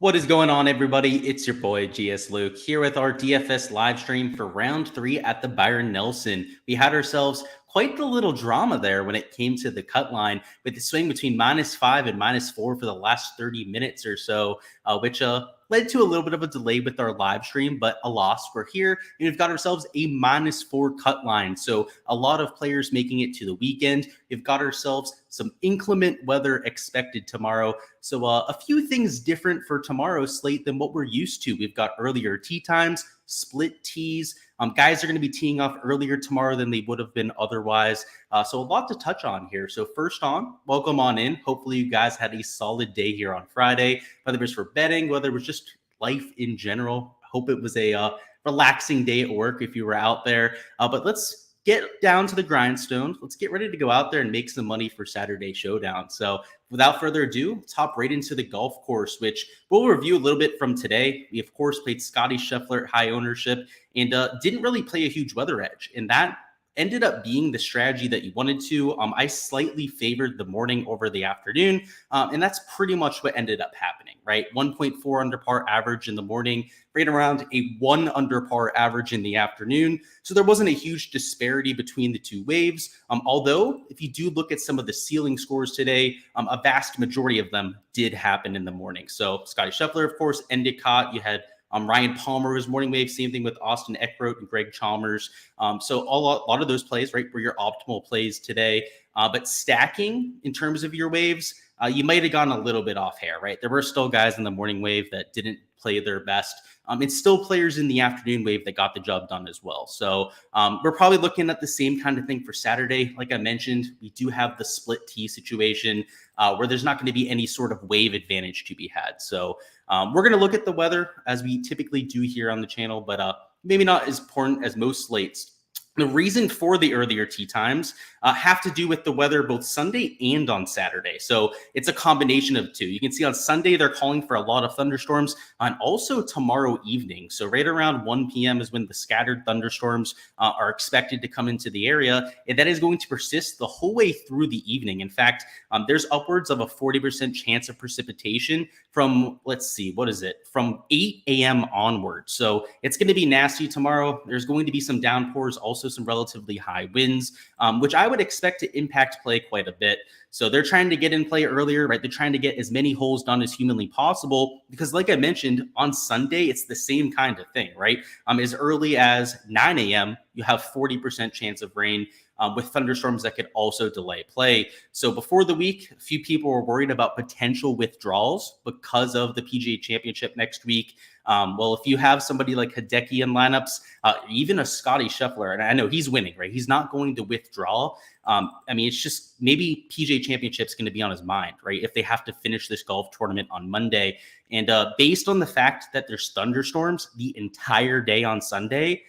What is going on, everybody? It's your boy Gsluke here with our DFS live stream for round 3 at the Byron Nelson. We had ourselves quite the little drama there when it came to the cut line with the swing between -5 and -4 for the last 30 minutes or so, which led to a little bit of a delay with our live stream, but a loss. We're here and we've got ourselves a -4 cut line. So a lot of players making it to the weekend. We've got ourselves some inclement weather expected tomorrow. So a few things different for tomorrow's slate than what we're used to. We've got earlier tee times, split tees. Guys are going to be teeing off earlier tomorrow than they would have been otherwise. So a lot to touch on here. So first on, welcome on in. Hopefully you guys had a solid day here on Friday, whether it was for betting, whether it was just life in general. I hope it was a relaxing day at work if you were out there. But let's get down to the grindstone. Let's get ready to go out there and make some money for Saturday Showdown. So without further ado, let's hop right into the golf course, which we'll review a little bit from today. We, of course, played Scottie Scheffler at high ownership and didn't really play a huge weather edge. And that ended up being the strategy that you wanted to. I slightly favored the morning over the afternoon, and that's pretty much what ended up happening, right? 1.4 under par average in the morning, right around a 1 under par average in the afternoon. So there wasn't a huge disparity between the two waves. Although, if you do look at some of the ceiling scores today, a vast majority of them did happen in the morning. So Scottie Scheffler, of course, ended caught. You had Ryan Palmer was morning wave, same thing with Austin Eckroat and Greg Chalmers. So a lot of those plays, right, were your optimal plays today. But stacking in terms of your waves, you might have gone a little bit off hair, right? There were still guys in the morning wave that didn't play their best. And still players in the afternoon wave that got the job done as well. So we're probably looking at the same kind of thing for Saturday. Like I mentioned, we do have the split tee situation where there's not going to be any sort of wave advantage to be had. So we're going to look at the weather as we typically do here on the channel, but maybe not as important as most slates. The reason for the earlier tee times have to do with the weather both Sunday and on Saturday. So it's a combination of two. You can see on Sunday, they're calling for a lot of thunderstorms, and also tomorrow evening. So right around 1 p.m. is when the scattered thunderstorms are expected to come into the area. And that is going to persist the whole way through the evening. In fact, there's upwards of a 40% chance of precipitation from, let's see, what is it? From 8 a.m. onwards. So it's going to be nasty tomorrow. There's going to be some downpours, also some relatively high winds, which I would expect to impact play quite a bit. So they're trying to get in play earlier, right? They're trying to get as many holes done as humanly possible because, like I mentioned, on Sunday, it's the same kind of thing, right? As early as 9 a.m., you have 40% chance of rain with thunderstorms that could also delay play. So before the week, a few people were worried about potential withdrawals because of the PGA Championship next week. Well, if you have somebody like Hideki in lineups, even a Scottie Scheffler, and I know he's winning, right? He's not going to withdraw. I mean, it's just maybe PGA Championship's going to be on his mind, right? If they have to finish this golf tournament on Monday. And based on the fact that there's thunderstorms the entire day on Sunday,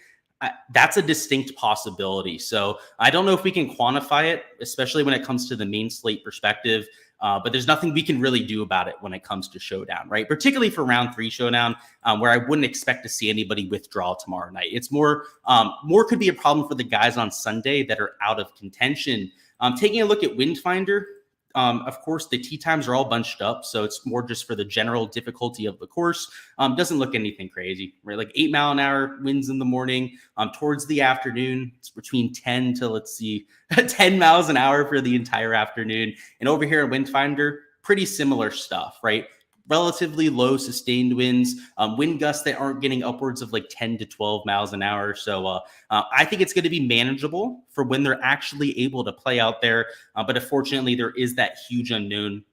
that's a distinct possibility. So I don't know if we can quantify it, especially when it comes to the main slate perspective. But there's nothing we can really do about it when it comes to Showdown, right? Particularly for round 3 Showdown, where I wouldn't expect to see anybody withdraw tomorrow night. It's more could be a problem for the guys on Sunday that are out of contention. Taking a look at Windfinder, of course, the tee times are all bunched up, so it's more just for the general difficulty of the course. Doesn't look anything crazy, right? Like 8-mile-an-hour winds in the morning. Towards the afternoon, it's between 10 to, let's see, 10 miles an hour for the entire afternoon. And over here at Windfinder, pretty similar stuff, right? Relatively low sustained winds, wind gusts that aren't getting upwards of like 10 to 12 miles an hour. So I think it's going to be manageable for when they're actually able to play out there. But unfortunately, there is that huge unknown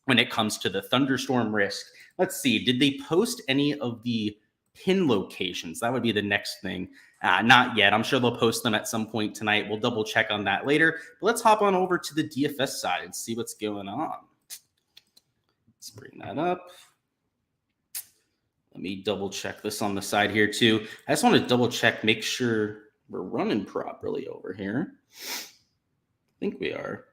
when it comes to the thunderstorm risk. Let's see, did they post any of the pin locations? That would be the next thing. Not yet. I'm sure they'll post them at some point tonight. We'll double check on that later. But let's hop on over to the DFS side and see what's going on. Let's bring that up. Let me double check this on the side here too. I just want to double check, make sure we're running properly over here. I think we are.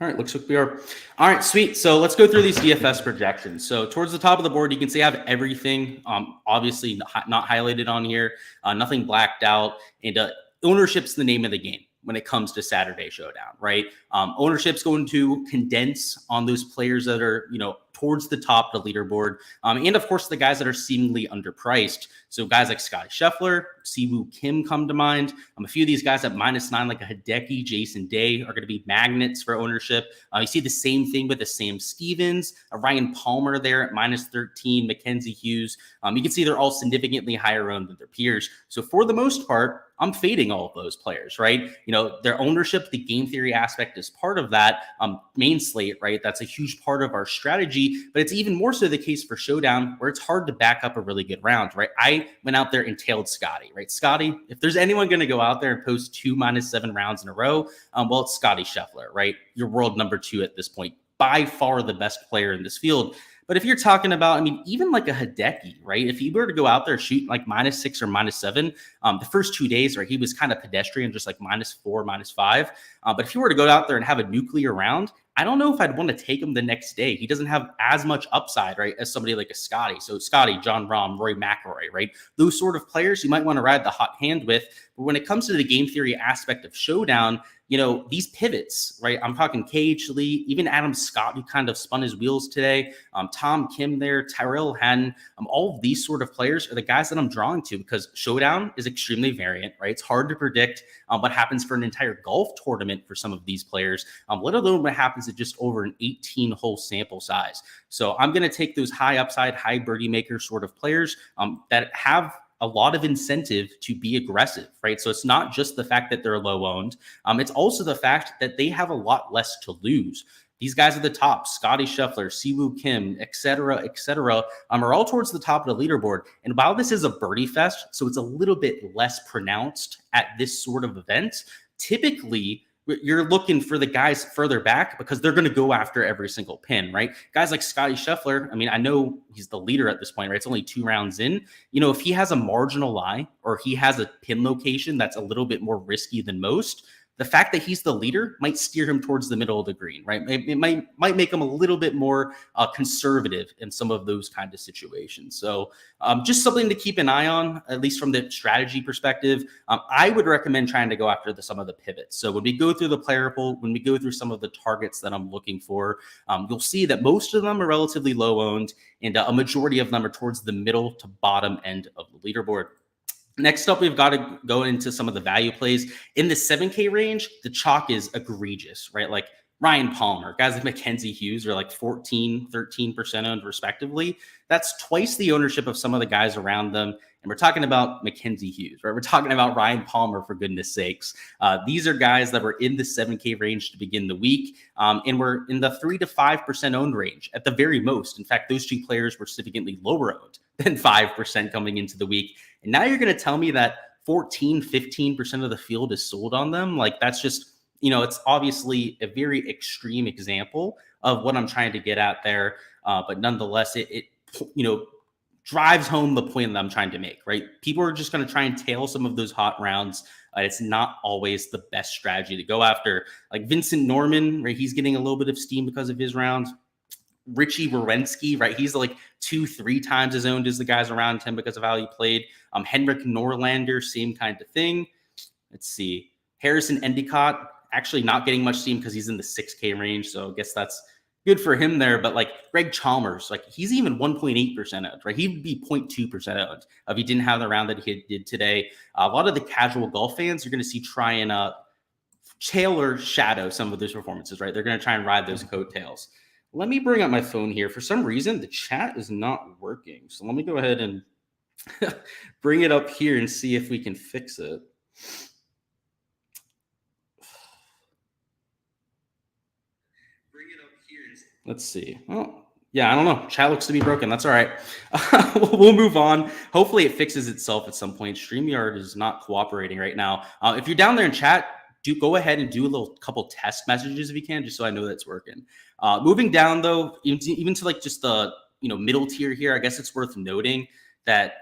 All right, looks like we are. All right, sweet. So let's go through these DFS projections. So towards the top of the board, you can see I have everything obviously not highlighted on here, nothing blacked out, and ownership's the name of the game when it comes to Saturday Showdown, right? Ownership's going to condense on those players that are, towards the top of the leaderboard. And of course, the guys that are seemingly underpriced. So guys like Scotty Scheffler, Siwoo Kim come to mind. A few of these guys at -9, like a Hideki, Jason Day, are going to be magnets for ownership. You see the same thing with the Sam Stevens, Ryan Palmer there at -13, Mackenzie Hughes. You can see they're all significantly higher owned than their peers. So for the most part, I'm fading all of those players, right? Their ownership, the game theory aspect is part of that main slate, right? That's a huge part of our strategy, but it's even more so the case for Showdown, where it's hard to back up a really good round, right? I went out there and tailed Scotty, right? Scotty, if there's anyone going to go out there and post 2 -7 rounds in a row, well, it's Scotty Scheffler, right? Your world number 2 at this point, by far the best player in this field. But if you're talking about, even like a Hideki, right? If he were to go out there shoot like -6 or -7, the first 2 days, right, he was kind of pedestrian, just like -4, -5. But if you were to go out there and have a nuclear round, I don't know if I'd want to take him the next day. He doesn't have as much upside, right, as somebody like a Scotty. So Scotty, John Rahm, Rory McIlroy, right? Those sort of players you might want to ride the hot hand with. But when it comes to the game theory aspect of Showdown, these pivots, right? I'm talking KH Lee, even Adam Scott, who kind of spun his wheels today, Tom Kim there, Tyrell Hatton, all of these sort of players are the guys that I'm drawing to because Showdown is extremely variant, right? It's hard to predict what happens for an entire golf tournament for some of these players, let alone what happens at just over an 18-hole sample size. So I'm going to take those high upside, high birdie maker sort of players that have a lot of incentive to be aggressive, right? So it's not just the fact that they're low owned. It's also the fact that they have a lot less to lose. These guys at the top, Scotty Scheffler, Siwoo Kim, et cetera, are all towards the top of the leaderboard. And while this is a birdie fest, so it's a little bit less pronounced at this sort of event, typically you're looking for the guys further back because they're going to go after every single pin, right? Guys like Scotty Scheffler, I know he's the leader at this point, right? It's only 2 rounds in. If he has a marginal lie or he has a pin location that's a little bit more risky than most, the fact that he's the leader might steer him towards the middle of the green, right? It might make him a little bit more conservative in some of those kind of situations. So just something to keep an eye on, at least from the strategy perspective. I would recommend trying to go after some of the pivots. So when we go through the player pool, when we go through some of the targets that I'm looking for, you'll see that most of them are relatively low owned and a majority of them are towards the middle to bottom end of the leaderboard. Next up, we've got to go into some of the value plays. In the 7K range, the chalk is egregious, right? Like Ryan Palmer, guys like Mackenzie Hughes are like 14, 13% owned respectively. That's twice the ownership of some of the guys around them. And we're talking about Mackenzie Hughes, right? We're talking about Ryan Palmer, for goodness sakes. These are guys that were in the 7K range to begin the week. And we're in the 3 to 5% owned range at the very most. In fact, those 2 players were significantly lower owned than 5% coming into the week. And now you're going to tell me that 14, 15% of the field is sold on them? Like, that's just, it's obviously a very extreme example of what I'm trying to get at there. But nonetheless, it drives home the point that I'm trying to make, right? People are just going to try and tail some of those hot rounds. It's not always the best strategy to go after. Like Vincent Norman, right? He's getting a little bit of steam because of his rounds. Richie Werenski, right? He's like 2-3 times as owned as the guys around him because of how he played. Henrik Norlander, same kind of thing. Let's see. Harrison Endicott, actually not getting much steam because he's in the 6K range. So I guess that's good for him there. But like Greg Chalmers, like he's even 1.8% owned, right? He would be 0.2% owned if he didn't have the round that he did today. A lot of the casual golf fans, you're going to see try and tail or shadow some of those performances, right? They're going to try and ride those coattails. Let me bring up my phone here. For some reason, the chat is not working. So let me go ahead and bring it up here and see if we can fix it. Let's see. Oh, yeah, I don't know. Chat looks to be broken. That's all right. We'll move on. Hopefully it fixes itself at some point. StreamYard is not cooperating right now. If you're down there in chat, do go ahead and do a couple test messages if you can, just so I know that's working. Moving down though, even to like just the middle tier here, I guess it's worth noting that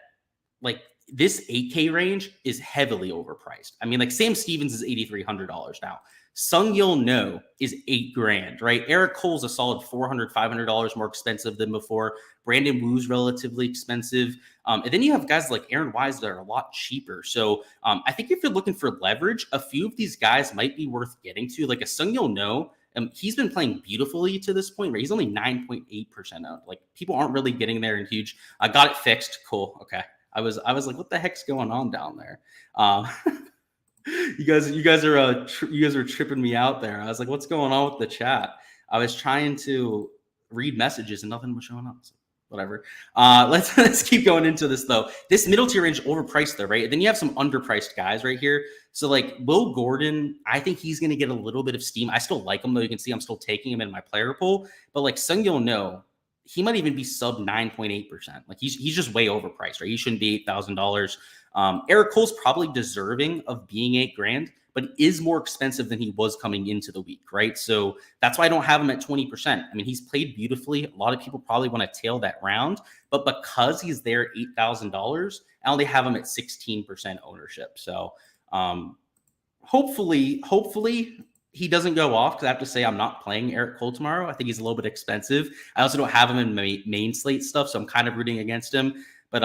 like this 8K range is heavily overpriced. Like Sam Stevens is $8,300 now. Sung Yul No is $8,000, right? Eric Cole's a solid $400, $500 more expensive than before. Brandon Wu's relatively expensive. And then you have guys like Aaron Wise that are a lot cheaper. So I think if you're looking for leverage, a few of these guys might be worth getting to. Like a Sung Yul No He's been playing beautifully to this point, right? He's only 9.8% owned. Like, people aren't really getting there in huge. I got it fixed. Cool. Okay. I was like, what the heck's going on down there? You guys are tripping me out there. I was like, what's going on with the chat? I was trying to read messages and nothing was showing up. So whatever. Let's keep going into this though. This middle tier range overpriced though, right? And then you have some underpriced guys right here. So like Will Gordon, I think he's going to get a little bit of steam. I still like him though. You can see I'm still taking him in my player pool. But like Sung-Yul No, he might even be sub 9.8%. Like he's just way overpriced, right? He shouldn't be $8,000. Eric Cole's probably deserving of being $8,000, but is more expensive than he was coming into the week, right? So that's why I don't have him at 20%. I mean, he's played beautifully. A lot of people probably want to tail that round, but because he's there $8,000, I only have him at 16% ownership. So hopefully he doesn't go off, because I have to say I'm not playing Eric Cole tomorrow. I think he's a little bit expensive. I also don't have him in my main slate stuff, so I'm kind of rooting against him. But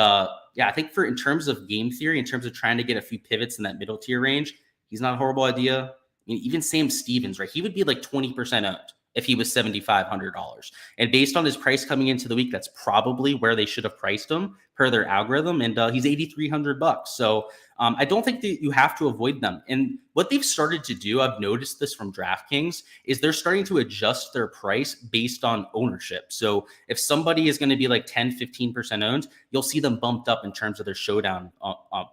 yeah, I think in terms of game theory, in terms of trying to get a few pivots in that middle tier range, he's not a horrible idea. I mean, even Sam Stevens, right? He would be like 20% owned if he was $7,500. And based on his price coming into the week, that's probably where they should have priced him per their algorithm. And he's $8,300. So I don't think that you have to avoid them. And what they've started to do, I've noticed this from DraftKings, is they're starting to adjust their price based on ownership. So if somebody is going to be like 10, 15% owned, you'll see them bumped up in terms of their showdown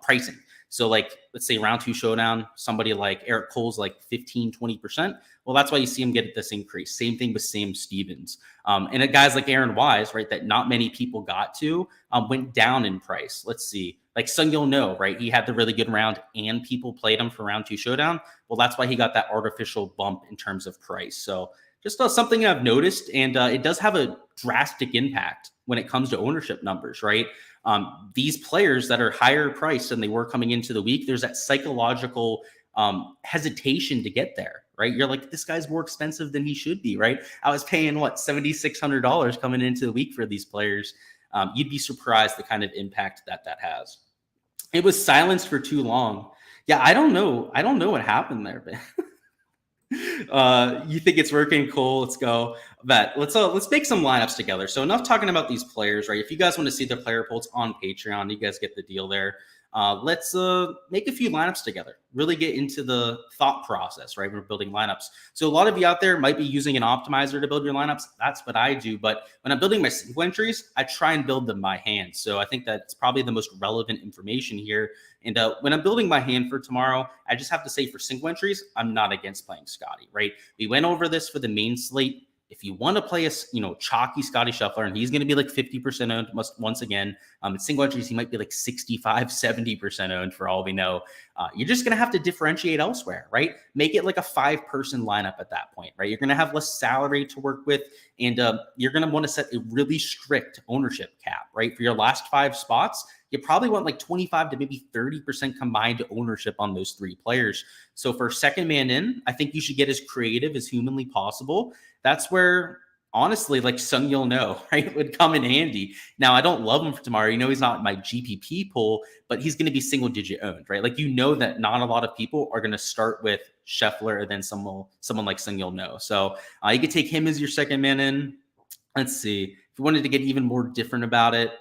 pricing. So like, let's say round 2 showdown, somebody like Eric Cole's like 15, 20%. Well, that's why you see him get this increase. Same thing with Sam Stevens. And guys like Aaron Wise, right, that not many people got to, went down in price. Let's see. Like Sung-Yul No, right? He had the really good round and people played him for round 2 showdown. Well, that's why he got that artificial bump in terms of price. So just something I've noticed, and it does have a drastic impact when it comes to ownership numbers, right? These players that are higher priced than they were coming into the week, there's that psychological hesitation to get there, right? You're like, this guy's more expensive than he should be, right? I was paying $7,600 coming into the week for these players. You'd be surprised the kind of impact that has. It was silenced for too long. Yeah, I don't know what happened there, man. You think it's working? Cool. Let's go. But let's make some lineups together. So enough talking about these players, right? If you guys want to see the player polls on Patreon, you guys get the deal there. Let's make a few lineups together, really get into the thought process, right? When we're building lineups. So a lot of you out there might be using an optimizer to build your lineups. That's what I do. But when I'm building my single entries, I try and build them by hand. So I think that's probably the most relevant information here. And when I'm building my hand for tomorrow, I just have to say for single entries, I'm not against playing Scotty, right? We went over this for the main slate. If you want to play a chalky Scotty Scheffler, and he's going to be like 50% owned once again, in single entries, he might be like 65, 70% owned for all we know. You're just going to have to differentiate elsewhere, right? Make it like a 5-person lineup at that point, right? You're going to have less salary to work with, and you're going to want to set a really strict ownership cap, right? For your last 5 spots, you probably want like 25 to maybe 30% combined ownership on those 3 players. So for second man in, I think you should get as creative as humanly possible. That's where, honestly, like Sung-Yul No, right, would come in handy. Now, I don't love him for tomorrow. He's not my GPP pool, but he's going to be single digit owned, right? Like, that not a lot of people are going to start with Scheffler or then someone like Sung-Yul No. So you could take him as your second man in. Let's see. If you wanted to get even more different about it,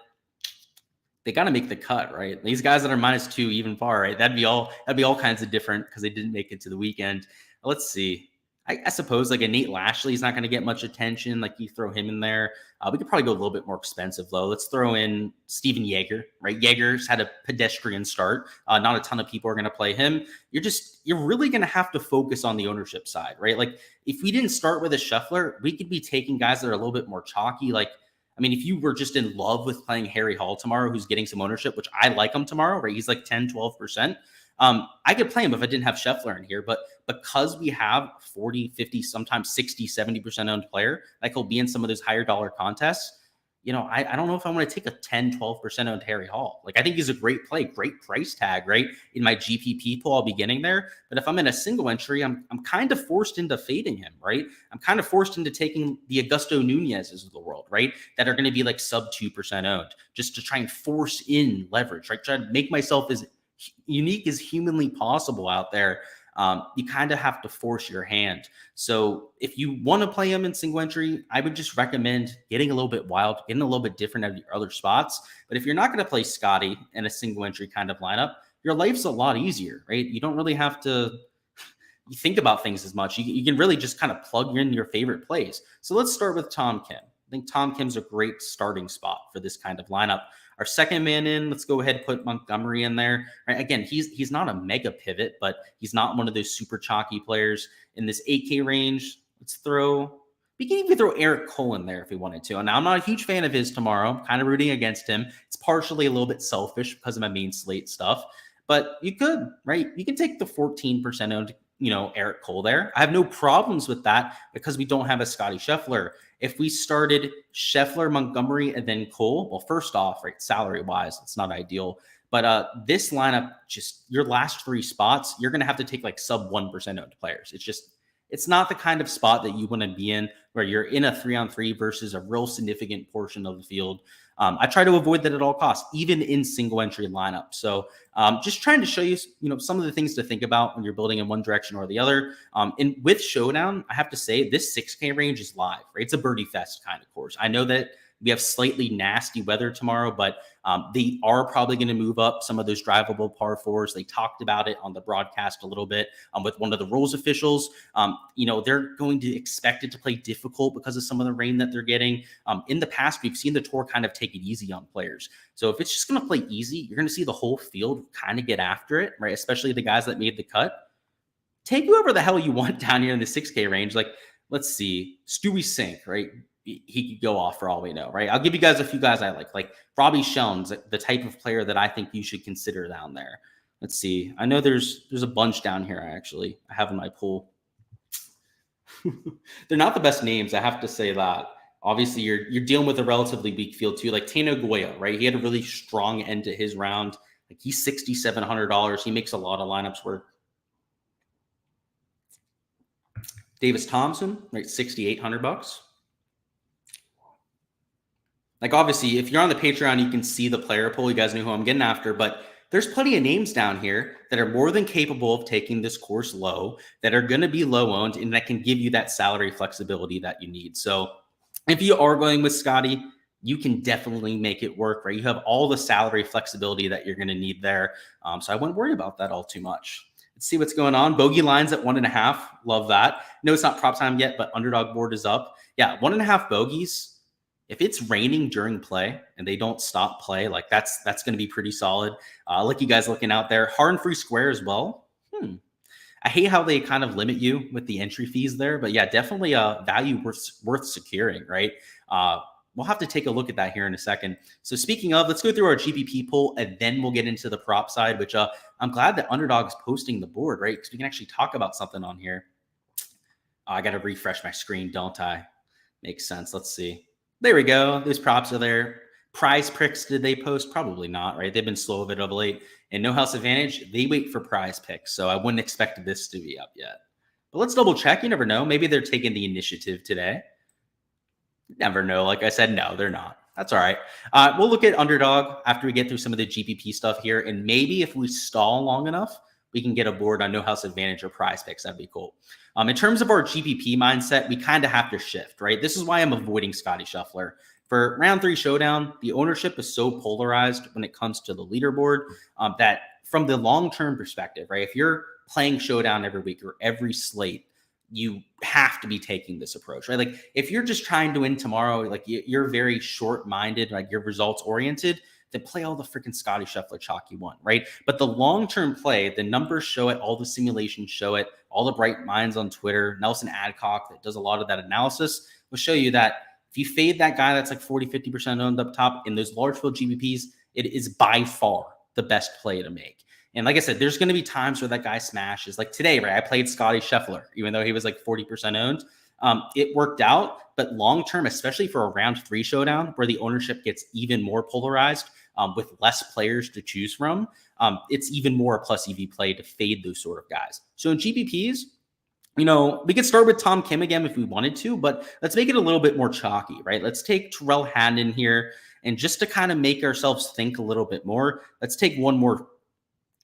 they got to make the cut, right? These guys that are -2 even far, right? That'd be all kinds of different because they didn't make it to the weekend. Let's see. I suppose like a Nate Lashley is not going to get much attention. Like you throw him in there. We could probably go a little bit more expensive though. Let's throw in Steven Yeager, right? Yeager's had a pedestrian start. Not a ton of people are going to play him. You're really going to have to focus on the ownership side, right? Like if we didn't start with a Scheffler, we could be taking guys that are a little bit more chalky. Like, I mean, if you were just in love with playing Harry Hall tomorrow, who's getting some ownership, which I like him tomorrow, right? He's like 10, 12%. I could play him if I didn't have Scheffler in here, but because we have 40, 50, sometimes 60, 70% owned player, like he'll be in some of those higher dollar contests. I don't know if I want to take a 10, 12% owned Harry Hall. Like, I think he's a great play, great price tag, right? In my GPP pool, I'll be getting there. But if I'm in a single entry, I'm kind of forced into fading him, right? I'm kind of forced into taking the Augusto Nunez's of the world, right? That are going to be like sub 2% owned, just to try and force in leverage, right? Try to make myself as unique as humanly possible out there. you kind of have to force your hand. So if you want to play him in single entry, I would just recommend getting a little bit wild, getting a little bit different at your other spots. But if you're not going to play Scotty in a single entry kind of lineup, your life's a lot easier, right? You don't really have to you think about things as much. You can really just kind of plug in your favorite plays. So let's start with Tom Kim. I think Tom Kim's a great starting spot for this kind of lineup. Our second man in, let's go ahead and put Montgomery in there. Right? Again, he's not a mega pivot, but he's not one of those super chalky players in this 8K range. We can even throw Eric Cole in there if we wanted to. And I'm not a huge fan of his tomorrow. I'm kind of rooting against him. It's partially a little bit selfish because of my main slate stuff. But you could, right? You can take the 14% owned, Eric Cole there. I have no problems with that because we don't have a Scotty Scheffler. If we started Scheffler, Montgomery, and then Cole, well, first off, right, salary-wise, it's not ideal. But this lineup, just your last 3 spots, you're going to have to take like sub 1% owned players. It's not the kind of spot that you want to be in where you're in a 3-on-3 versus a real significant portion of the field. I try to avoid that at all costs, even in single entry lineups. So just trying to show you, some of the things to think about when you're building in one direction or the other. And with Showdown, I have to say this 6K range is live, right? It's a birdie fest kind of course. I know that we have slightly nasty weather tomorrow, but they are probably going to move up some of those drivable par 4s. They talked about it on the broadcast a little bit with one of the rules officials. They're going to expect it to play difficult because of some of the rain that they're getting. In the past, we've seen the tour kind of take it easy on players. So if it's just going to play easy, you're going to see the whole field kind of get after it, right? Especially the guys that made the cut. Take whoever the hell you want down here in the 6K range. Like, let's see, Stewie Sink, right? He could go off for all we know, right? I'll give you guys a few guys I like Robbie Schoen's the type of player that I think you should consider down there. Let's see. I know there's a bunch down here. I have in my pool. They're not the best names. I have to say that. Obviously, you're dealing with a relatively weak field too. Like Tano Goya, right? He had a really strong end to his round. Like he's $6,700. He makes a lot of lineups work. Davis Thompson, right? $6,800. Like, obviously, if you're on the Patreon, you can see the player pool. You guys know who I'm getting after, but there's plenty of names down here that are more than capable of taking this course low, that are going to be low owned, and that can give you that salary flexibility that you need. So if you are going with Scotty, you can definitely make it work, right? You have all the salary flexibility that you're going to need there. So I wouldn't worry about that all too much. Let's see what's going on. Bogey lines at 1.5. Love that. No, it's not prop time yet, but Underdog board is up. Yeah, 1.5 bogeys. If it's raining during play and they don't stop play, like that's going to be pretty solid. Look, you guys looking out there. Hard and free square as well. I hate how they kind of limit you with the entry fees there, but yeah, definitely a value worth securing, right? We'll have to take a look at that here in a second. So speaking of, let's go through our GPP pool and then we'll get into the prop side, which I'm glad that Underdog is posting the board, right? Because we can actually talk about something on here. I got to refresh my screen, don't I? Makes sense. Let's see. There we go. Those props are there. Prize picks, did they post? Probably not, right? They've been slow of it of late. And No House Advantage, they wait for prize picks. So I wouldn't expect this to be up yet. But let's double check. You never know. Maybe they're taking the initiative today. Never know. Like I said, no, they're not. That's all right. We'll look at Underdog after we get through some of the GPP stuff here. And maybe if we stall long enough, we can get a board on No House Advantage or prize picks. That'd be cool. In terms of our GPP mindset, we kind of have to shift, right? This is why I'm avoiding Scotty Scheffler. For round 3 Showdown, the ownership is so polarized when it comes to the leaderboard that from the long-term perspective, right? If you're playing Showdown every week or every slate, you have to be taking this approach, right? Like if you're just trying to win tomorrow, like you're very short-minded, like you're results-oriented, then play all the freaking Scotty Scheffler chalk you want, right? But the long-term play, the numbers show it, all the simulations show it, all the bright minds on Twitter, Nelson Adcock that does a lot of that analysis will show you that if you fade that guy that's like 40, 50% owned up top in those large field GPPs, it is by far the best play to make. And like I said, there's going to be times where that guy smashes. Like today, right? I played Scotty Scheffler, even though he was like 40% owned. It worked out, but long-term, especially for a round 3 Showdown where the ownership gets even more polarized with less players to choose from, it's even more a plus EV play to fade those sort of guys. So in GPPs, we could start with Tom Kim again if we wanted to, but let's make it a little bit more chalky, right? Let's take Terrell Handon here. And just to kind of make ourselves think a little bit more, let's take one more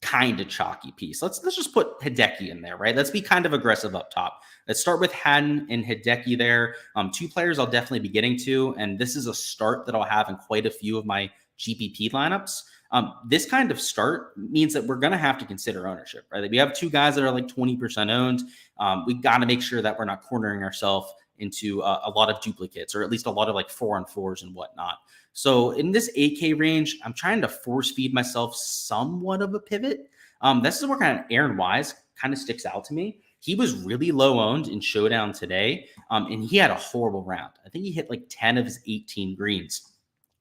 kind of chalky piece. Let's just put Hideki in there, right? Let's be kind of aggressive up top. Let's start with Haddon and Hideki there. Two players I'll definitely be getting to, and this is a start that I'll have in quite a few of my GPP lineups. This kind of start means that we're going to have to consider ownership, right? Like we have two guys that are like 20% owned. We got to make sure that we're not cornering ourselves into a lot of duplicates, or at least a lot of like 4-on-4s and whatnot. So in this 8K range, I'm trying to force feed myself somewhat of a pivot. This is where kind of Aaron Wise kind of sticks out to me. He was really low owned in Showdown today, and he had a horrible round. I think he hit like 10 of his 18 greens.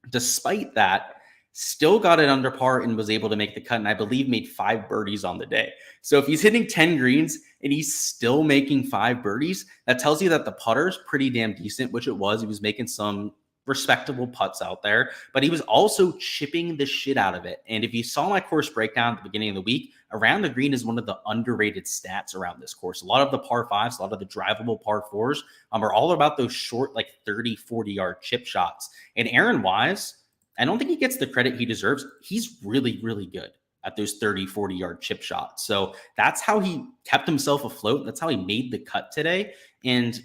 Despite that, still got it under par and was able to make the cut, and I believe made 5 birdies on the day. So if he's hitting 10 greens and he's still making 5 birdies, that tells you that the putter's pretty damn decent, which it was. He was making some respectable putts out there, but he was also chipping the shit out of it. And if you saw my course breakdown at the beginning of the week, around the green is one of the underrated stats around this course. A lot of the par fives, a lot of the drivable par fours are all about those short, like 30, 40-yard chip shots. And Aaron Wise, I don't think he gets the credit he deserves. He's really, really good at those 30, 40-yard chip shots. So that's how he kept himself afloat. That's how he made the cut today. And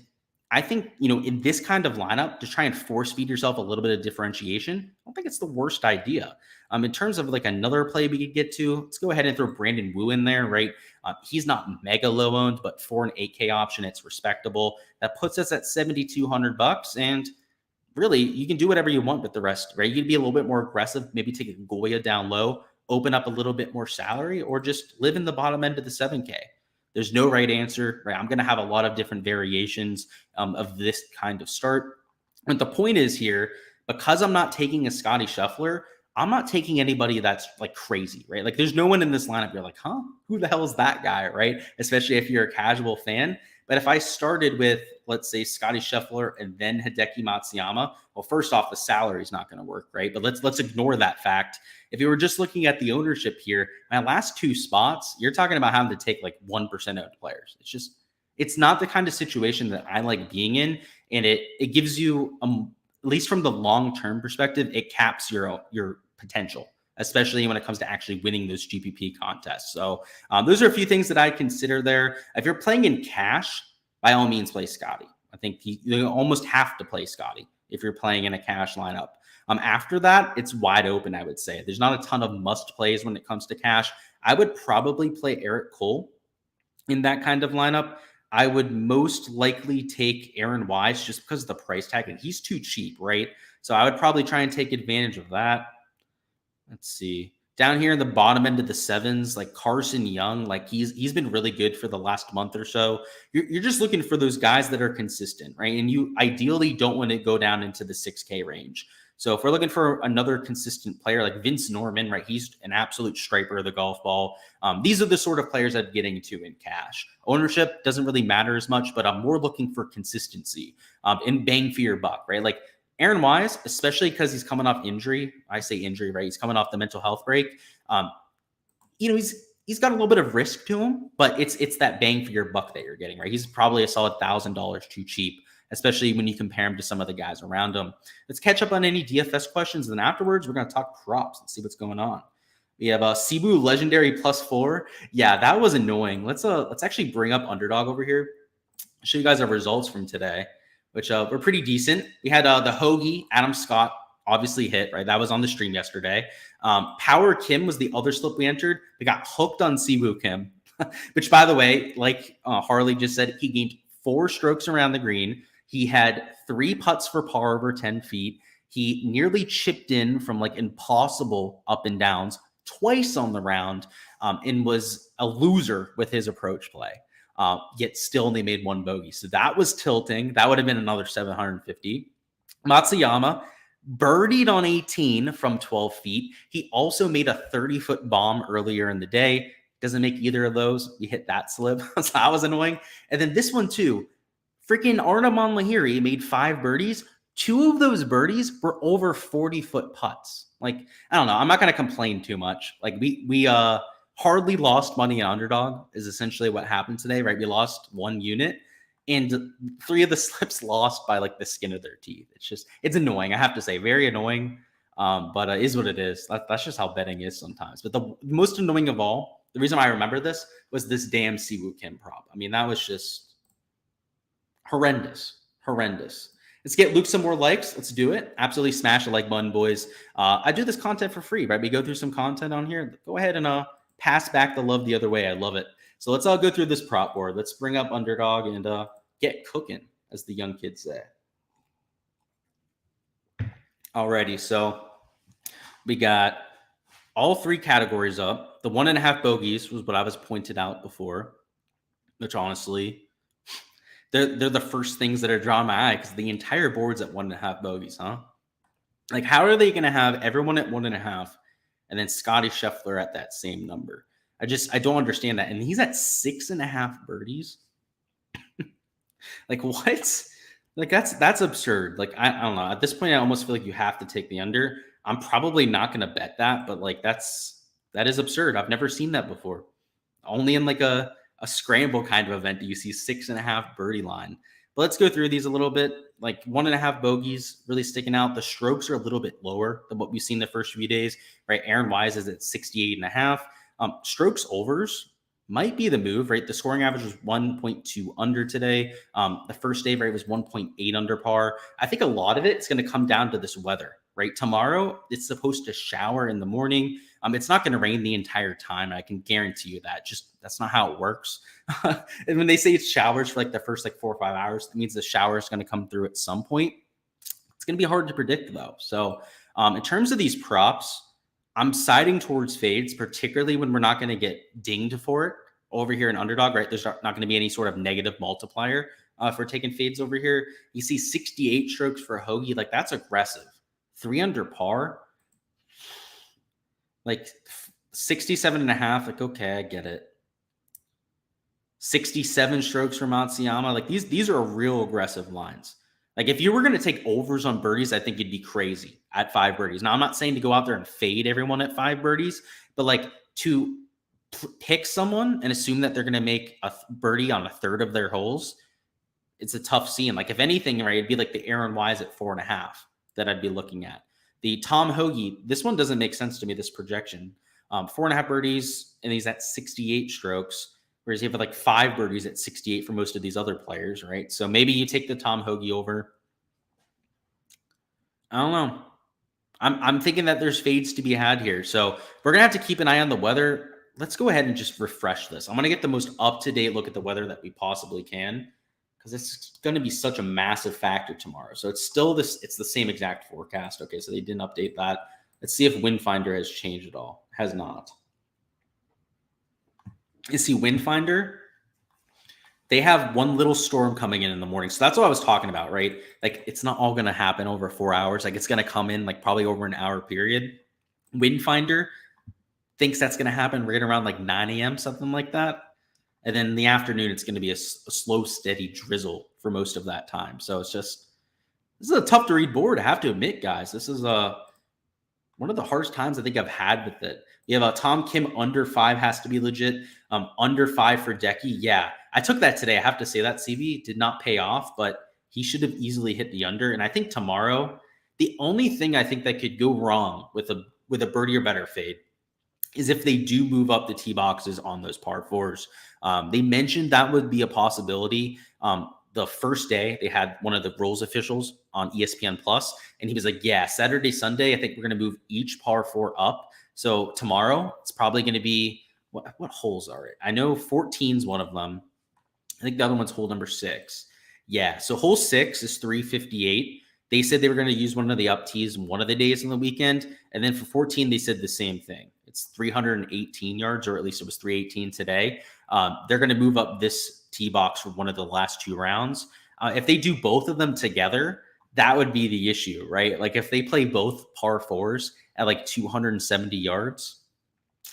I think, in this kind of lineup, to try and force feed yourself a little bit of differentiation, I don't think it's the worst idea. In terms of like another play we could get to, let's go ahead and throw Brandon Wu in there, right? He's not mega low owned, but for an 8K option, it's respectable. That puts us at $7,200. And really, you can do whatever you want with the rest, right? You can be a little bit more aggressive, maybe take a Goya down low, open up a little bit more salary, or just live in the bottom end of the 7K. There's no right answer, right? I'm going to have a lot of different variations of this kind of start. But the point is here, because I'm not taking a Scotty Scheffler, I'm not taking anybody that's like crazy, right? Like there's no one in this lineup you're like, huh, who the hell is that guy, right? Especially if you're a casual fan. But if I started with, let's say, Scotty Scheffler and then Hideki Matsuyama, well, first off, the salary is not going to work, right? But let's ignore that fact. If you were just looking at the ownership here, my last 2 spots, you're talking about having to take like 1% owned players. It's not the kind of situation that I like being in. And it gives you, at least from the long-term perspective, it caps your potential, especially when it comes to actually winning those GPP contests. So those are a few things that I consider there. If you're playing in cash, by all means, play Scotty. I think you almost have to play Scotty if you're playing in a cash lineup. After that, it's wide open, I would say. There's not a ton of must plays when it comes to cash. I would probably play Eric Cole in that kind of lineup. I would most likely take Aaron Wise just because of the price tag, and he's too cheap, right? So I would probably try and take advantage of that. Let's see. Down here in the bottom end of the 7s, like Carson Young, like he's been really good for the last month or so. You're just looking for those guys that are consistent, right? And you ideally don't want to go down into the 6K range. So if we're looking for another consistent player like Vince Norman, right? He's an absolute striper of the golf ball. These are the sort of players I'm getting to in cash. Ownership doesn't really matter as much, but I'm more looking for consistency and bang for your buck, right? Like Aaron Wise, especially because he's coming off injury. I say injury, right? He's coming off the mental health break. He's got a little bit of risk to him, but it's that bang for your buck that you're getting, right? He's probably a solid $1,000 too cheap, especially when you compare him to some of the guys around him. Let's catch up on any DFS questions, and then afterwards we're going to talk props and see what's going on. We have Cebu Legendary +4. Yeah, that was annoying. Let's actually bring up Underdog over here. I'll show you guys our results from today, which were pretty decent. We had the Hoagie, Adam Scott, obviously hit, right? That was on the stream yesterday. Power Kim was the other slip we entered. We got hooked on Cebu Kim, which, by the way, like Harley just said, he gained 4 strokes around the green. He had 3 putts for par over 10 feet. He nearly chipped in from like impossible up and downs twice on the round and was a loser with his approach play. Yet still only made 1 bogey. So that was tilting. That would have been another 750. Matsuyama birdied on 18 from 12 feet. He also made a 30-foot bomb earlier in the day. Doesn't make either of those. We hit that slip. So that was annoying. And then this one too. Freaking Arnaman Lahiri made 5 birdies. 2 of those birdies were over 40-foot putts. Like, I don't know. I'm not going to complain too much. Like we hardly lost money in Underdog is essentially what happened today, right? We lost 1 unit and 3 of the slips lost by like the skin of their teeth. It's annoying. I have to say, very annoying. But it is what it is. That's just how betting is sometimes. But the most annoying of all, the reason why I remember this was this damn Siwoo Kim prop. I mean, that was just horrendous. Let's get Luke some more likes. Let's do it. Absolutely smash the like button, boys. I do this content for free, right? We go through some content on here. Go ahead and pass back the love the other way. I love it. So let's all go through this prop board. Let's bring up Underdog and get cooking, as the young kids say. Alrighty, so we got all three categories up. The 1.5 bogeys was what I was pointed out before, which honestly, they're the first things that are drawing my eye because the entire board's at 1.5 bogeys, huh? Like, how are they going to have everyone at 1.5 and then Scotty Scheffler at that same number? I don't understand that. And he's at 6.5 birdies. Like, what? Like, that's absurd. Like, I don't know. At this point, I almost feel like you have to take the under. I'm probably not going to bet that, but like, that is absurd. I've never seen that before. Only in like a scramble kind of event do you see 6.5 birdie line. But let's go through these a little bit. Like 1.5 bogeys really sticking out. The strokes are a little bit lower than what we've seen the first few days, right? Aaron Wise is at 68.5. Strokes overs might be the move, right? The scoring average was 1.2 under today. The first day, right, was 1.8 under par. I think a lot of it is going to come down to this weather, right? Tomorrow, it's supposed to shower in the morning. It's not going to rain the entire time. I can guarantee you that. Just that's not how it works. And when they say it showers for like the first like 4 or 5 hours, that means the shower is going to come through at some point. It's going to be hard to predict though. So in terms of these props, I'm siding towards fades, particularly when we're not going to get dinged for it over here in Underdog, right? There's not going to be any sort of negative multiplier for taking fades over here. You see 68 strokes for a Hoagie. Like, that's aggressive. 3 under par. Like 67.5. Like, okay, I get it. 67 strokes for Matsuyama. Like, these are real aggressive lines. Like, if you were going to take overs on birdies, I think it'd be crazy at 5 birdies. Now, I'm not saying to go out there and fade everyone at 5 birdies, but like to pick someone and assume that they're going to make a birdie on a third of their holes, it's a tough scene. Like, if anything, right, it'd be like the Aaron Wise at 4.5 that I'd be looking at. The Tom Hoagie, this one doesn't make sense to me, this projection. 4.5 birdies, and he's at 68 strokes. Whereas you have like 5 birdies at 68 for most of these other players, right? So maybe you take the Tom Hoagie over. I don't know. I'm thinking that there's fades to be had here. So we're going to have to keep an eye on the weather. Let's go ahead and just refresh this. I'm going to get the most up-to-date look at the weather that we possibly can, because it's going to be such a massive factor tomorrow. So it's still it's the same exact forecast. Okay, so they didn't update that. Let's see if Windfinder has changed at all. Has not. You see Windfinder, they have one little storm coming in the morning. So that's what I was talking about, right? Like, it's not all going to happen over 4 hours. Like, it's going to come in like probably over an hour period. Windfinder thinks that's going to happen right around like 9 a.m., something like that. And then in the afternoon, it's going to be a slow, steady drizzle for most of that time. So this is a tough to read board, I have to admit, guys. This is one of the hardest times I think I've had with it. You have a Tom Kim under 5 has to be legit. Under 5 for Decky. Yeah, I took that today. I have to say that CB did not pay off, but he should have easily hit the under. And I think tomorrow, the only thing I think that could go wrong with a birdie or better fade is if they do move up the tee boxes on those par 4s. They mentioned that would be a possibility. The first day they had one of the rules officials on ESPN Plus, and he was like, yeah, Saturday, Sunday, I think we're going to move each par 4 up. So tomorrow it's probably going to be, what holes are it? I know 14 is one of them. I think the other one's hole number 6. Yeah. So hole 6 is 358. They said they were going to use one of the up tees one of the days on the weekend. And then for 14, they said the same thing. It's 318 yards, or at least it was 318 today. They're going to move up this tee box for one of the last 2 rounds. If they do both of them together, that would be the issue, right? Like, if they play both par 4s at like 270 yards,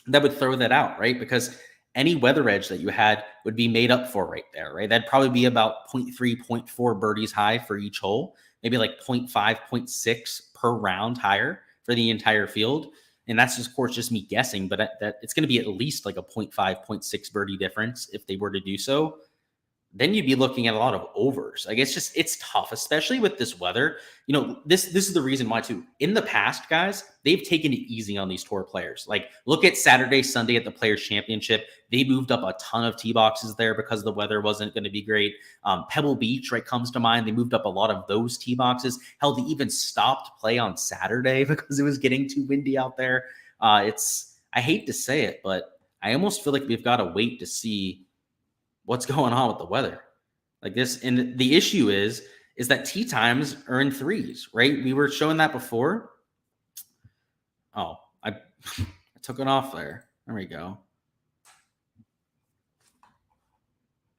that would throw that out, right? Because any weather edge that you had would be made up for right there, right? That'd probably be about 0.3, 0.4 birdies high for each hole, maybe like 0.5, 0.6 per round higher for the entire field. And that's just, of course, just me guessing, but that it's going to be at least like a 0.5, 0.6 birdie difference if they were to do so. then you'd be looking at a lot of overs. Like it's tough, especially with this weather. This is the reason why too. In the past, guys, they've taken it easy on these tour players. Like look at Saturday, Sunday at the Players Championship. They moved up a ton of tee boxes there because the weather wasn't going to be great. Pebble Beach, right, comes to mind. They moved up a lot of those tee boxes. Hell, they even stopped play on Saturday because it was getting too windy out there. I hate to say it, but I almost feel like we've got to wait to see what's going on with the weather like this. And the issue is that tee times are in threes, right? We were showing that before. Oh, I took it off there. There we go.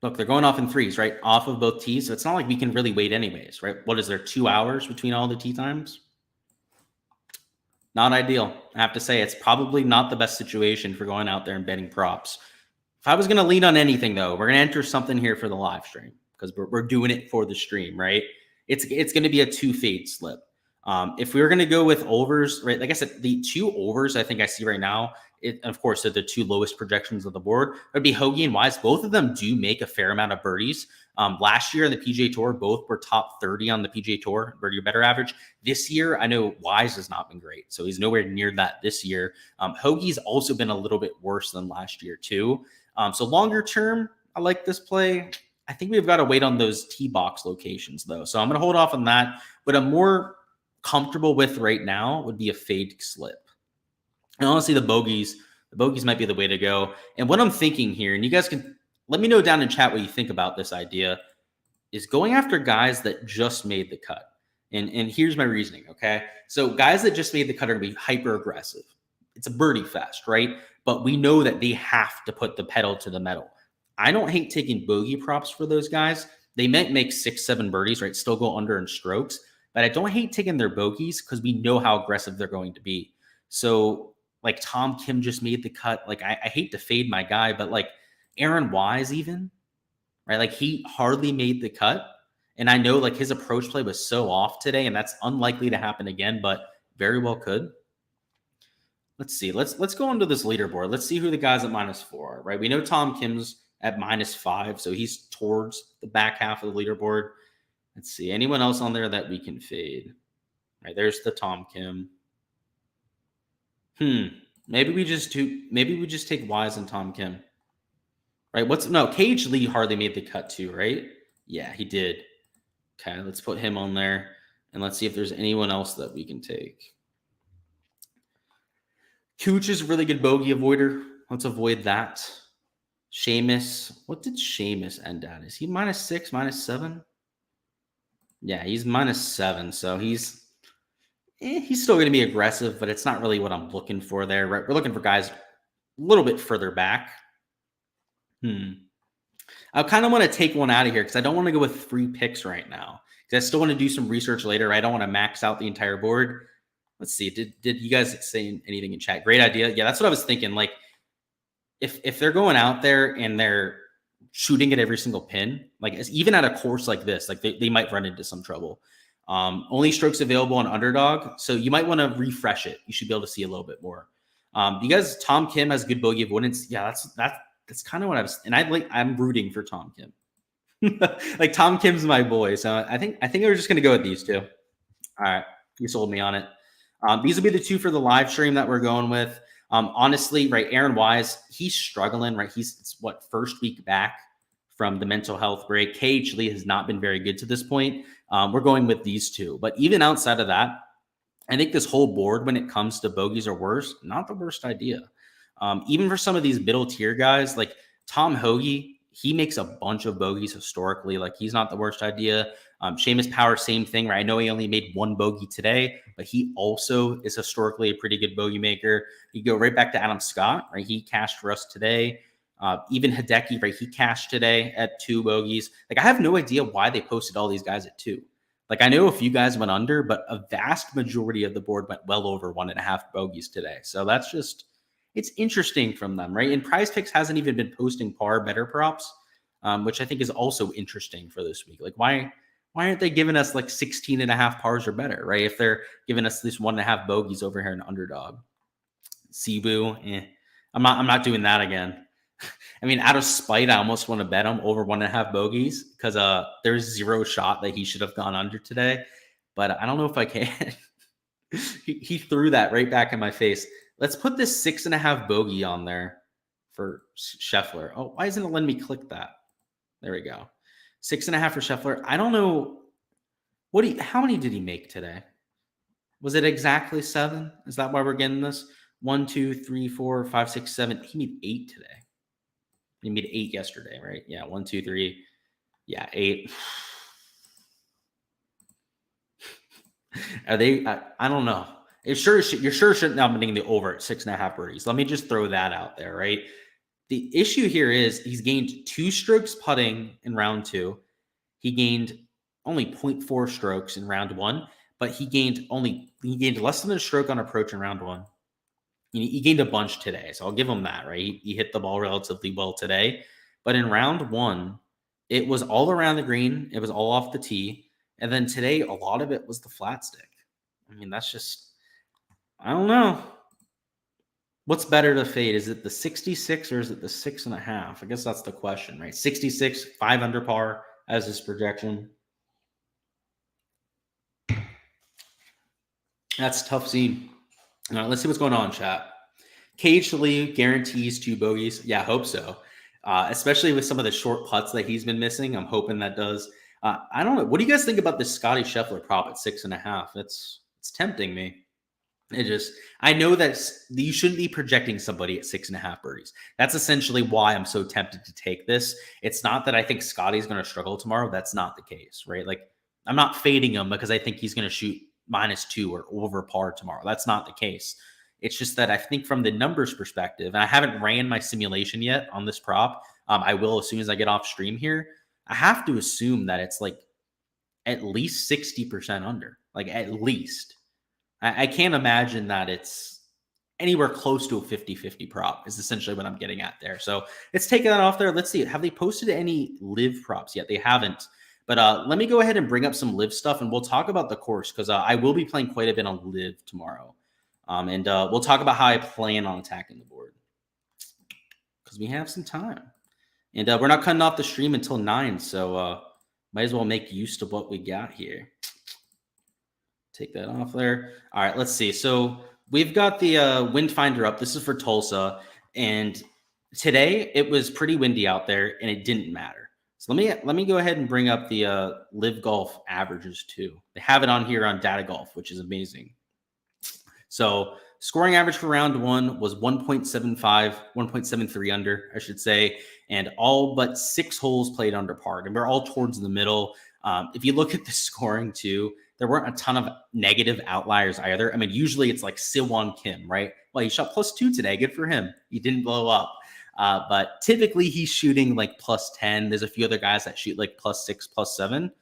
Look, they're going off in threes, right? Off of both tees. So it's not like we can really wait anyways, right? What is there, 2 hours between all the tee times? Not ideal. I have to say, it's probably not the best situation for going out there and betting props. If I was going to lean on anything, though, we're going to enter something here for the live stream because we're doing it for the stream, right? It's going to be a 2 fade slip. If we were going to go with overs, right? Like I said, the 2 overs I think I see right now, of course, they're the 2 lowest projections of the board. It would be Hoagie and Wise. Both of them do make a fair amount of birdies. Last year in the PGA Tour, both were top 30 on the PGA Tour, birdie or better average. This year, I know Wise has not been great, so he's nowhere near that this year. Hoagie's also been a little bit worse than last year too. So longer term, I like this play. I think we've got to wait on those tee box locations though. So I'm going to hold off on that. But I'm more comfortable with right now would be a fade slip. And honestly, the bogeys might be the way to go. And what I'm thinking here, and you guys can let me know down in chat what you think about this idea, is going after guys that just made the cut. And here's my reasoning, okay? So guys that just made the cut are going to be hyper aggressive. It's a birdie fest, right? But we know that they have to put the pedal to the metal. I don't hate taking bogey props for those guys. They might make 6, 7 birdies, right? Still go under in strokes. But I don't hate taking their bogeys because we know how aggressive they're going to be. So, like, Tom Kim just made the cut. Like, I hate to fade my guy, but, like, Aaron Wise even, right? Like, he hardly made the cut. And I know, like, his approach play was so off today, and that's unlikely to happen again, but very well could. Let's see. Let's go into this leaderboard. Let's see who the guys at -4 are, right? We know Tom Kim's at -5, so he's towards the back half of the leaderboard. Let's see. Anyone else on there that we can fade? Right, there's the Tom Kim. Maybe we just take Wise and Tom Kim. Right? Cage Lee hardly made the cut too, right? Yeah, he did. Okay, let's put him on there. And let's see if there's anyone else that we can take. Cooch is a really good bogey avoider. Let's avoid that. Seamus. What did Seamus end at? Is he -6, -7? Yeah, he's -7. So he's still going to be aggressive, but it's not really what I'm looking for there. Right? We're looking for guys a little bit further back. I kind of want to take one out of here because I don't want to go with 3 picks right now. Because I still want to do some research later. I don't want to max out the entire board. Let's see. Did you guys say anything in chat? Great idea. Yeah, that's what I was thinking. Like, if they're going out there and they're shooting at every single pin, like even at a course like this, like they might run into some trouble. Only strokes available on Underdog, so you might want to refresh it. You should be able to see a little bit more. You guys, Tom Kim has good bogey avoidance. Yeah, that's kind of what I was, and I'm rooting for Tom Kim. Like Tom Kim's my boy, so I think we're just gonna go with these 2. All right, you sold me on it. These will be the 2 for the live stream that we're going with. Honestly, right, Aaron Wise, he's struggling, right? It's first week back from the mental health break. KH Lee has not been very good to this point. We're going with these 2. But even outside of that, I think this whole board, when it comes to bogeys or worse, not the worst idea. Even for some of these middle tier guys, like Tom Hoagie, he makes a bunch of bogeys historically. Like, he's not the worst idea. Seamus Power, same thing, right? I know he only made 1 bogey today, but he also is historically a pretty good bogey maker. You go right back to Adam Scott, right? He cashed for us today. Even Hideki, right? He cashed today at 2 bogeys. Like, I have no idea why they posted all these guys at 2. Like, I know a few guys went under, but a vast majority of the board went well over 1.5 bogeys today. So that's just, it's interesting from them, right? And Prize Picks hasn't even been posting par better props, which I think is also interesting for this week. Like, why aren't they giving us like 16.5 pars or better, right? If they're giving us this 1.5 bogeys over here in Underdog. Cebu, I'm not doing that again. I mean, out of spite, I almost want to bet him over 1.5 bogeys because there's zero shot that he should have gone under today. But I don't know if I can. he threw that right back in my face. Let's put this 6.5 bogey on there for Scheffler. Oh, why isn't it letting me click that? There we go. 6.5 for Scheffler. I don't know. How many did he make today? Was it exactly 7? Is that why we're getting this? 1, 2, 3, 4, 5, 6, 7. He made 8 today. He made 8 yesterday, right? Yeah, 1, 2, 3. Yeah, 8. Are they? I don't know. You're sure shouldn't have been the over at 6.5 birdies. Let me just throw that out there, right? The issue here is he's gained 2 strokes putting in round 2. He gained only 0.4 strokes in round 1, but he gained less than a stroke on approach in round 1. He gained a bunch today, so I'll give him that, right? He hit the ball relatively well today. But in round 1, it was all around the green. It was all off the tee. And then today, a lot of it was the flat stick. I mean, that's just, I don't know. What's better to fade? Is it the 66 or is it the 6.5? I guess that's the question, right? 66, 5 under par as his projection. That's a tough scene. Let's see what's going on, chat. Gsluke guarantees 2 bogeys. Yeah, I hope so. Especially with some of the short putts that he's been missing. I'm hoping that does. I don't know. What do you guys think about this Scotty Scheffler prop at 6.5? It's tempting me. I know that you shouldn't be projecting somebody at 6.5 birdies. That's essentially why I'm so tempted to take this. It's not that I think Scotty's going to struggle tomorrow. That's not the case, right? Like, I'm not fading him because I think he's going to shoot -2 or over par tomorrow. That's not the case. It's just that I think from the numbers perspective, and I haven't ran my simulation yet on this prop. I will as soon as I get off stream here. I have to assume that it's like at least 60% under, like at least. I can't imagine that it's anywhere close to a 50-50 prop is essentially what I'm getting at there. So let's take that off there. Let's see. Have they posted any live props yet? They haven't. But let me go ahead and bring up some live stuff, and we'll talk about the course because I will be playing quite a bit on live tomorrow. And we'll talk about how I plan on attacking the board because we have some time. And we're not cutting off the stream until 9, so might as well make use of what we got here. Take that off there. All right, let's see. So we've got the wind finder up. This is for Tulsa. And today it was pretty windy out there and it didn't matter. So let me go ahead and bring up the Live Golf averages too. They have it on here on Data Golf, which is amazing. So scoring average for round 1 was 1.75, 1.73 under, I should say. And all but 6 holes played under par. And we're all towards the middle. If you look at the scoring too, there weren't a ton of negative outliers either. I mean, usually it's like Siwon Kim, right? Well, he shot +2 today. Good for him. He didn't blow up. But typically he's shooting like +10. There's a few other guys that shoot like +6, +7,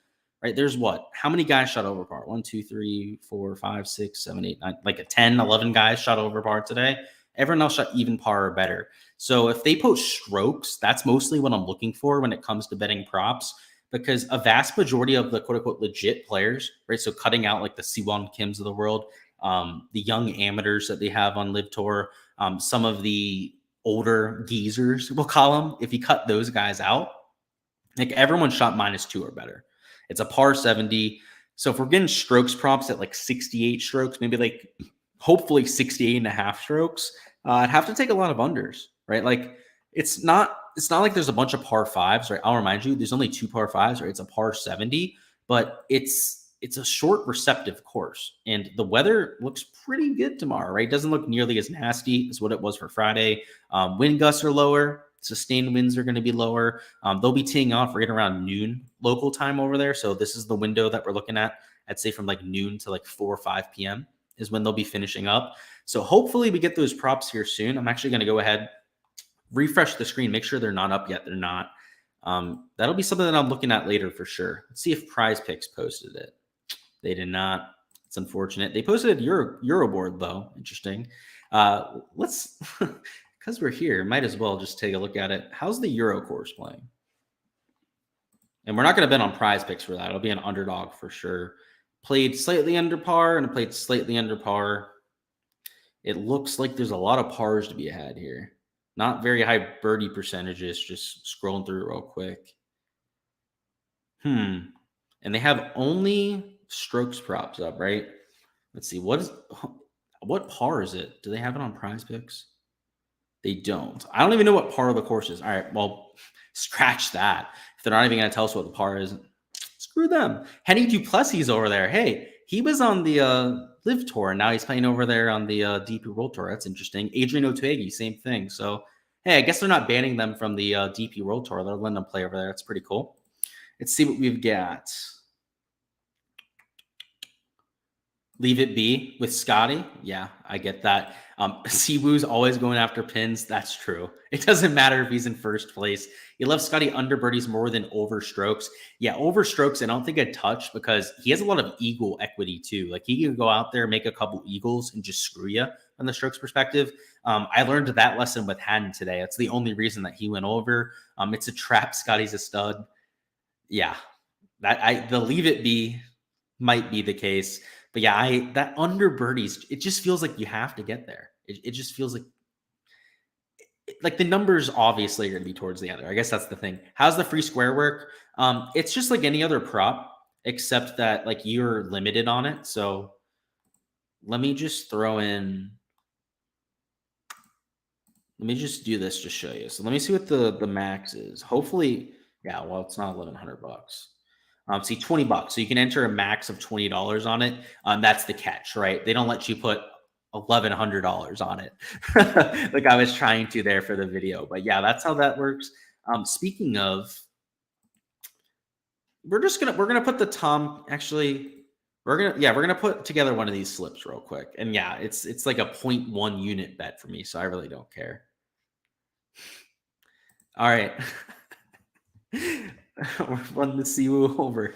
right? There's how many guys shot over par? 1, 2, 3, 4, 5, 6, 7, 8, 9, like a 10, 11 guys shot over par today. Everyone else shot even par or better. So if they post strokes, that's mostly what I'm looking for when it comes to betting props. Because a vast majority of the quote-unquote legit players, right? So cutting out like the Siwon Kims of the world, the young amateurs that they have on Live Tour, some of the older geezers, we'll call them, if you cut those guys out, like everyone shot -2 or better. It's a par 70. So if we're getting strokes props at like 68 strokes, maybe like hopefully 68.5 strokes, I'd have to take a lot of unders, right? Like it's not like there's a bunch of par 5s, right? I'll remind you, there's only 2 par 5s, right? It's a par 70, but it's a short receptive course. And the weather looks pretty good tomorrow, right? It doesn't look nearly as nasty as what it was for Friday. Wind gusts are lower. Sustained winds are going to be lower. They'll be teeing off right around noon local time over there. So this is the window that we're looking at. I'd say from like noon to like 4 or 5 p.m. is when they'll be finishing up. So hopefully we get those props here soon. I'm actually going to go ahead, refresh the screen, make sure they're not up yet. They're not. That'll be something that I'm looking at later for sure. Let's see if Prize Picks posted it. They did not. It's unfortunate. They posted Euroboard though. Interesting. Let's, because we're here, might as well just take a look at it. How's the Euro course playing? And we're not going to bet on Prize Picks for that. It'll be an Underdog for sure. Played slightly under par and played slightly under par. It looks like there's a lot of pars to be had here. Not very high birdie percentages. Just scrolling through real quick. And they have only strokes props up, right? Let's see. What par is it? Do they have it on Prize Picks? They don't. I don't even know what par of the course is. All right, well, scratch that. If they're not even going to tell us what the par is, screw them. Henny Duplessis over there. Hey, he was on the Live Tour, and now he's playing over there on the DP World Tour. That's interesting. Adrian Otaegi, same thing. So, hey, I guess they're not banning them from the DP World Tour. They're letting them play over there. That's pretty cool. Let's see what we've got. Leave it be with Scotty. Yeah, I get that. Siwoo's always going after pins. That's true. It doesn't matter if he's in first place. You love Scotty under birdies more than over strokes. Yeah, over strokes, I don't think I'd touch because he has a lot of eagle equity too. Like he can go out there, make a couple eagles, and just screw you from the strokes perspective. I learned that lesson with Haddon today. That's the only reason that he went over. It's a trap. Scotty's a stud. Yeah, the leave it be might be the case. But yeah, that under birdies, it just feels like you have to get there. It just feels like the numbers obviously are going to be towards the end. I guess that's the thing. How's the free square work? It's just like any other prop, except that like you're limited on it. So let me just throw in. Let me just do this to show you. So let me see what the max is. Hopefully, yeah. Well, it's not $1,100. See, $20. So you can enter a max of $20 on it. That's the catch, right? They don't let you put $1,100 on it, like I was trying to there for the video. But yeah, that's how that works. Speaking of, we're gonna put the Tom. Actually, we're gonna put together one of these slips real quick. And yeah, it's like a 0.1 unit bet for me, so I really don't care. All right. We're running the Siwoo over.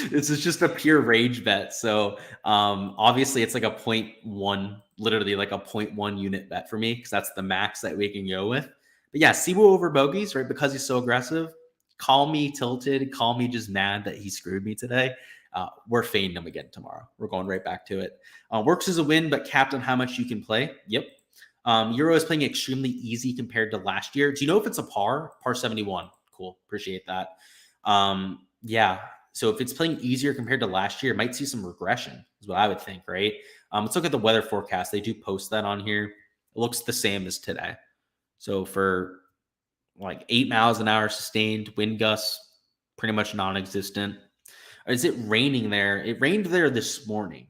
This is just a pure rage bet. So obviously it's like a 0.1, literally like a 0.1 unit bet for me because that's the max that we can go with. But yeah, Siwoo over bogeys, right? Because he's so aggressive. Call me tilted. Call me just mad that he screwed me today. We're fading him again tomorrow. We're going right back to it. Works as a win, but capped on how much you can play. Yep. Euro is playing extremely easy compared to last year. Do you know if it's a par? Par 71. Cool. Appreciate that. Yeah. So if it's playing easier compared to last year, it might see some regression is what I would think, right? Let's look at the weather forecast. They do post that on here. It looks the same as today. So for like 8 miles an hour sustained, wind gusts, pretty much non-existent. Is it raining there? It rained there this morning.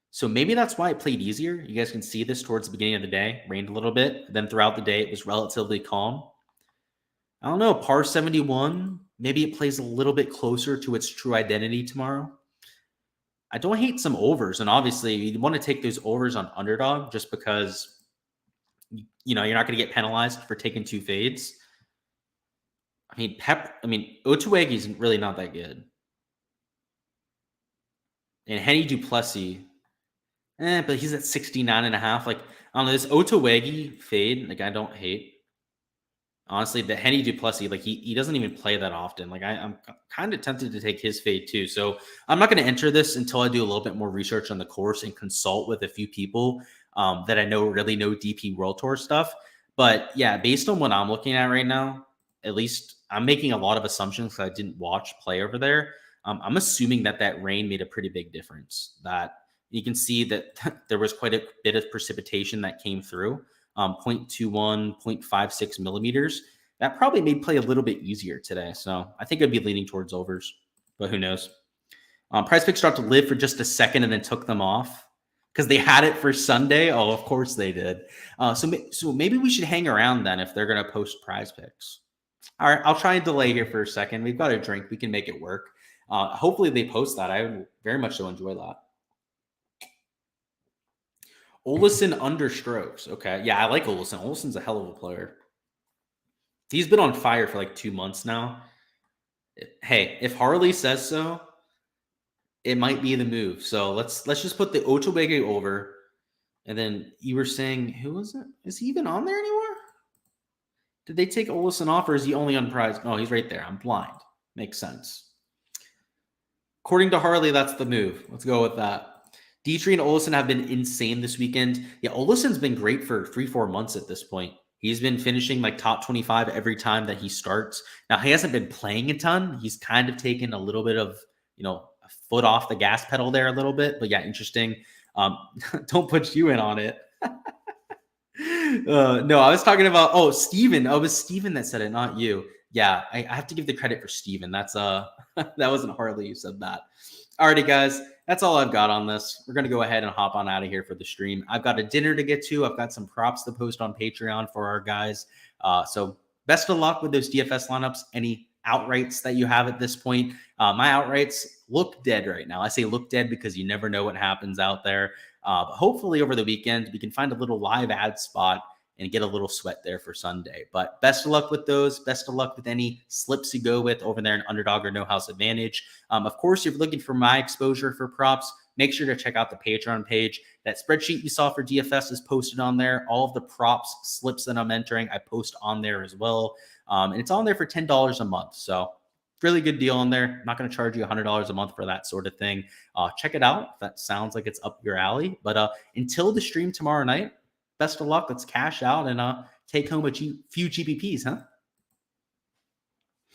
So maybe that's why it played easier. You guys can see this towards the beginning of the day. Rained a little bit. Then throughout the day, it was relatively calm. I don't know. Par 71. Maybe it plays a little bit closer to its true identity tomorrow. I don't hate some overs. And obviously, you want to take those overs on Underdog just because, you're not going to get penalized for taking 2 fades. Otuegi is really not that good. And Henny Duplessis, but he's at 69.5. Like, I don't know, this Otuegi fade, like, I don't hate. Honestly, the Henny Duplessis, like, he doesn't even play that often. Like, I'm kind of tempted to take his fade too. So I'm not going to enter this until I do a little bit more research on the course and consult with a few people that I know really know DP World Tour stuff. But yeah, based on what I'm looking at right now, at least I'm making a lot of assumptions because I didn't watch play over there. I'm assuming that rain made a pretty big difference. That you can see that there was quite a bit of precipitation that came through. 0.21, 0.56 millimeters. That probably made play a little bit easier today. So I think I'd be leaning towards overs, but who knows? Prize Picks dropped to live for just a second and then took them off because they had it for Sunday. Oh, of course they did. So maybe we should hang around then if they're going to post Prize Picks. All right, I'll try and delay here for a second. We've got a drink. We can make it work. Hopefully they post that. I would very much so enjoy that. Olesen under strokes. Okay. Yeah, I like Olesen. Olesen's a hell of a player. He's been on fire for like 2 months now. Hey, if Harley says so, it might be the move. So let's just put the Otuegi over. And then you were saying, who was it? Is he even on there anymore? Did they take Olesen off or is he only on prize? No, he's right there. I'm blind. Makes sense. According to Harley, that's the move. Let's go with that. Dietrich and Olesen have been insane this weekend. Yeah, Olesen's been great for 3-4 months at this point. He's been finishing like top 25 every time that he starts. Now, he hasn't been playing a ton. He's kind of taken a little bit of, a foot off the gas pedal there a little bit. But yeah, interesting. Don't put you in on it. No, I was talking about, Steven. Oh, it was Steven that said it, not you. Yeah, I have to give the credit for Steven. That's that wasn't Harley who said that. Alrighty, guys, that's all I've got on this. We're gonna go ahead and hop on out of here for the stream. I've got a dinner to get to. I've got some props to post on Patreon for our guys. So best of luck with those DFS lineups. Any outrights that you have at this point? My outrights look dead right now. I say look dead because you never know what happens out there. But hopefully over the weekend, we can find a little live ad spot and get a little sweat there for Sunday. But best of luck with those. Best of luck with any slips you go with over there in Underdog or No House Advantage. Of course, if you're looking for my exposure for props, make sure to check out the Patreon page. That spreadsheet you saw for DFS is posted on there. All of the props, slips that I'm entering, I post on there as well. And it's on there for $10 a month. So really good deal on there. I'm not going to charge you $100 a month for that sort of thing. Check it out if that sounds like it's up your alley. But until the stream tomorrow night, best of luck. Let's cash out and take home a few GPPs, huh?